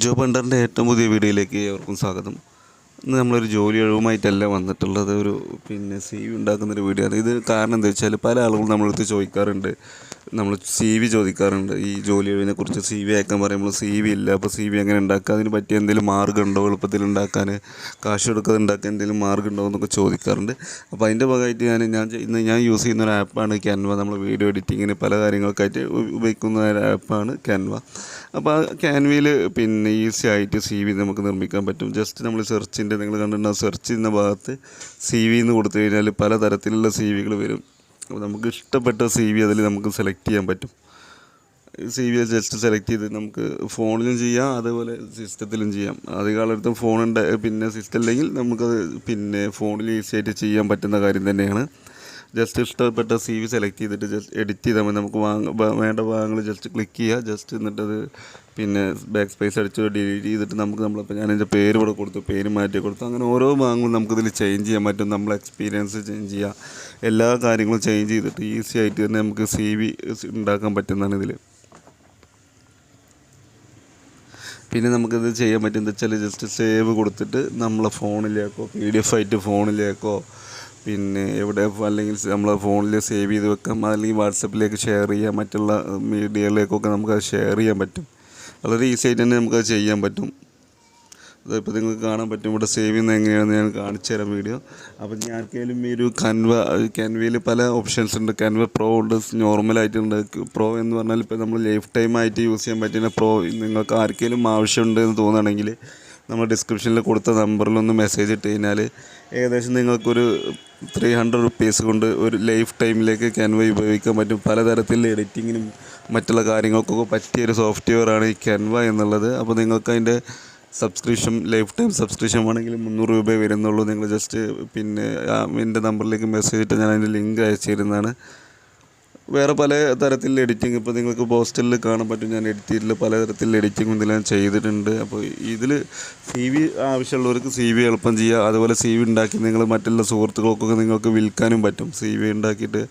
Job ഹണ്ടറിൻ്റെ ഏറ്റവും പുതിയ വീഡിയോയിലേക്ക് ഏവർക്കും സ്വാഗതം. ഇന്ന് നമ്മളൊരു ജോലി ഒഴിവുമായിട്ടല്ല വന്നിട്ടുള്ളത്. സി വി ഉണ്ടാക്കുന്നൊരു വീഡിയോ ആണ്. ഇത് കാരണം എന്താ വെച്ചാൽ പല ആളുകളും നമ്മളടുത്ത് ചോദിക്കാറുണ്ട്, നമ്മൾ സി വി ചോദിക്കാറുണ്ട്. ഈ ജോലി ഒഴിവിനെ കുറിച്ച് സി വി അയക്കാൻ പറയുമ്പോൾ സി വി ഇല്ല, അപ്പോൾ സി വി എങ്ങനെ ഉണ്ടാക്കുക, അതിന് പറ്റിയ എന്തെങ്കിലും മാർഗ്ഗമുണ്ടോ, എളുപ്പത്തിൽ ഉണ്ടാക്കാൻ, കാശ് കൊടുക്കാതെ ഉണ്ടാക്കാൻ എന്തെങ്കിലും മാർഗ്ഗമുണ്ടോ എന്നൊക്കെ ചോദിക്കാറുണ്ട്. അപ്പോൾ അതിൻ്റെ ഭാഗമായിട്ട് ഞാൻ യൂസ് ചെയ്യുന്ന ഒരു ആപ്പാണ് ക്യാൻവ. നമ്മൾ വീഡിയോ എഡിറ്റിങ്ങിന് പല കാര്യങ്ങൾക്കായിട്ട് ഉപയോഗിക്കുന്ന ഒരു ആപ്പാണ് ക്യാൻവ. അപ്പോൾ ആ ക്യാൻവയിൽ ഈസി ആയിട്ട് സി വി നമുക്ക് നിർമ്മിക്കാൻ പറ്റും. ജസ്റ്റ് നമ്മൾ നിങ്ങൾ കണ്ടിട്ടുണ്ടാകും, സെർച്ച് ചെയ്യുന്ന ഭാഗത്ത് സി വി എന്ന് കൊടുത്തു കഴിഞ്ഞാൽ പല തരത്തിലുള്ള സി വികൾ വരും. അപ്പോൾ നമുക്ക് ഇഷ്ടപ്പെട്ട സി വി അതിൽ നമുക്ക് സെലക്ട് ചെയ്യാൻ പറ്റും. സി വി ജസ്റ്റ് സെലക്ട് ചെയ്ത് നമുക്ക് ഫോണിലും ചെയ്യാം, അതേപോലെ സിസ്റ്റത്തിലും ചെയ്യാം. അധികം ആളടുത്തും ഫോണുണ്ട്, സിസ്റ്റം അല്ലെങ്കിൽ നമുക്കത് ഫോണിൽ ഈസി ആയിട്ട് ചെയ്യാൻ പറ്റുന്ന കാര്യം തന്നെയാണ്. ജസ്റ്റ് ഇഷ്ടപ്പെട്ട സി വി സെലക്ട് ചെയ്തിട്ട് ജസ്റ്റ് എഡിറ്റ് ചെയ്താൽ മതി. നമുക്ക് വേണ്ട ഭാഗങ്ങൾ ജസ്റ്റ് ക്ലിക്ക് ചെയ്യുക, ജസ്റ്റ് എന്നിട്ടത് ബാക്ക് സ്പേസ് അടിച്ച് ഡിലീറ്റ് ചെയ്തിട്ട് നമ്മളിപ്പോൾ ഞാനെൻ്റെ പേര് ഇവിടെ കൊടുത്തു, പേര് മാറ്റി കൊടുത്തു. അങ്ങനെ ഓരോ ഭാഗങ്ങളും നമുക്കിതിൽ ചേഞ്ച് ചെയ്യാൻ പറ്റും. നമ്മളെ എക്സ്പീരിയൻസ് ചേഞ്ച് ചെയ്യുക, എല്ലാ കാര്യങ്ങളും ചേഞ്ച് ചെയ്തിട്ട് ഈസി ആയിട്ട് തന്നെ നമുക്ക് സി വി ഉണ്ടാക്കാൻ പറ്റുന്നതാണ് ഇതിൽ. നമുക്കിത് ചെയ്യാൻ പറ്റുന്നത് വെച്ചാൽ ജസ്റ്റ് സേവ് കൊടുത്തിട്ട് നമ്മളെ ഫോണിലേക്കോ PDF ആയിട്ട് ഫോണിലേക്കോ എവിടെ അല്ലെങ്കിൽ നമ്മളെ ഫോണിൽ സേവ് ചെയ്ത് വെക്കാം, അല്ലെങ്കിൽ വാട്സപ്പിലേക്ക് ഷെയർ ചെയ്യാം, മറ്റുള്ള മീഡിയയിലേക്കൊക്കെ നമുക്കത് ഷെയർ ചെയ്യാൻ പറ്റും. വളരെ ഈസി ആയിട്ട് തന്നെ നമുക്കത് ചെയ്യാൻ പറ്റും. അതിപ്പോൾ നിങ്ങൾക്ക് കാണാൻ പറ്റും ഇവിടെ സേവ് ചെയ്യുന്നത് എങ്ങനെയാണെന്ന് ഞാൻ കാണിച്ചു തരാം വീഡിയോ. അപ്പോൾ ആർക്കെങ്കിലും ഈ ഒരു ക്യാൻവയിൽ പല ഓപ്ഷൻസ് ഉണ്ട്. ക്യാൻവ പ്രോ ഉണ്ട്, നോർമലായിട്ടുണ്ട്. പ്രോ എന്ന് പറഞ്ഞാൽ ഇപ്പോൾ നമ്മൾ ലൈഫ് ടൈം ആയിട്ട് യൂസ് ചെയ്യാൻ പറ്റുന്ന പ്രോ. നിങ്ങൾക്ക് ആർക്കെങ്കിലും ആവശ്യമുണ്ട് എന്ന് തോന്നുകയാണെങ്കിൽ നമ്മൾ ഡിസ്ക്രിപ്ഷനിൽ കൊടുത്ത നമ്പറിലൊന്ന് മെസ്സേജ് ഇട്ട് കഴിഞ്ഞാൽ ഏകദേശം നിങ്ങൾക്കൊരു 300 റുപ്പീസ് കൊണ്ട് ഒരു ലൈഫ് ടൈമിലേക്ക് ക്യാൻവ ഉപയോഗിക്കാൻ പറ്റും. പലതരത്തിലുള്ള എഡിറ്റിങ്ങിനും മറ്റുള്ള കാര്യങ്ങൾക്കൊക്കെ പറ്റിയൊരു സോഫ്റ്റ്വെയറാണ് ഈ ക്യാൻവ എന്നുള്ളത്. അപ്പോൾ നിങ്ങൾക്ക് അതിൻ്റെ ലൈഫ് ടൈം സബ്സ്ക്രിപ്ഷൻ ആണെങ്കിൽ 300 രൂപ വരുന്നുള്ളൂ. നിങ്ങൾ ജസ്റ്റ് എൻ്റെ നമ്പറിലേക്ക് മെസ്സേജ് ഇട്ട് ഞാൻ അതിൻ്റെ ലിങ്ക് അയച്ചു തരുന്നതാണ്. വേറെ പല തരത്തിലുള്ള എഡിറ്റിംഗ് ഇപ്പോൾ നിങ്ങൾക്ക് പോസ്റ്ററിൽ കാണാൻ പറ്റും. ഞാൻ എഡിറ്റ് ചെയ്തിട്ടുള്ള പലതരത്തിലുള്ള എഡിറ്റിംഗ് ഇതിൽ ചെയ്തിട്ടുണ്ട്. അപ്പോൾ ഇതിൽ സി വി ആവശ്യമുള്ളവർക്ക് സി വി എളുപ്പം ചെയ്യുക. അതുപോലെ സി വി ഉണ്ടാക്കി നിങ്ങൾ മറ്റുള്ള സുഹൃത്തുക്കൾക്കൊക്കെ നിങ്ങൾക്ക് വിൽക്കാനും പറ്റും. സി വി ഉണ്ടാക്കിയിട്ട്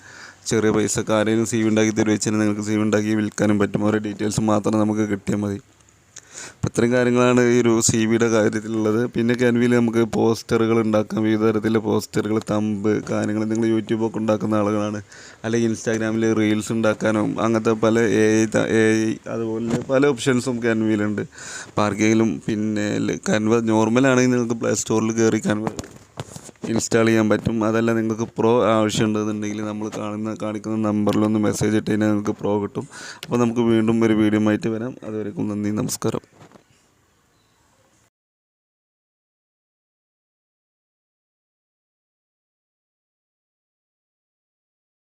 ചെറിയ പൈസക്ക് ആരെങ്കിലും സി വി ഉണ്ടാക്കി തരുവെച്ചാൽ നിങ്ങൾക്ക് സി വി ഉണ്ടാക്കി വിൽക്കാനും പറ്റും. ഓരോ ഡീറ്റെയിൽസ് മാത്രം നമുക്ക് കിട്ടിയാൽ മതി. അപ്പോൾ ഇത്രയും കാര്യങ്ങളാണ് ഈ ഒരു സി വിയുടെ കാര്യത്തിലുള്ളത്. ക്യാൻവയിൽ നമുക്ക് പോസ്റ്ററുകൾ ഉണ്ടാക്കാം, വിവിധ തരത്തിലുള്ള പോസ്റ്ററുകൾ, തമ്പ് കാര്യങ്ങൾ. നിങ്ങൾ യൂട്യൂബൊക്കെ ഉണ്ടാക്കുന്ന ആളുകളാണ്, അല്ലെങ്കിൽ ഇൻസ്റ്റാഗ്രാമിൽ റീൽസ് ഉണ്ടാക്കാനും അങ്ങനത്തെ പല AI അതുപോലെ പല ഓപ്ഷൻസും ക്യാൻവയിലുണ്ട്. അപ്പോൾ ആർക്കെങ്കിലും ക്യാൻവ നോർമലാണെങ്കിൽ നിങ്ങൾക്ക് പ്ലേ സ്റ്റോറിൽ കയറി ക്യാൻവ ഇൻസ്റ്റാൾ ചെയ്യാൻ പറ്റും. അതല്ല നിങ്ങൾക്ക് പ്രോ ആവശ്യമുണ്ടെന്നുണ്ടെങ്കിൽ നമ്മൾ കാണിക്കുന്ന നമ്പറിലൊന്ന് മെസ്സേജ് ഇട്ട് കഴിഞ്ഞാൽ നിങ്ങൾക്ക് പ്രോ കിട്ടും. അപ്പോൾ നമുക്ക് വീണ്ടും ഒരു വീഡിയോ ആയിട്ട് വരാം. അതുവരെക്കും നന്ദി, നമസ്കാരം.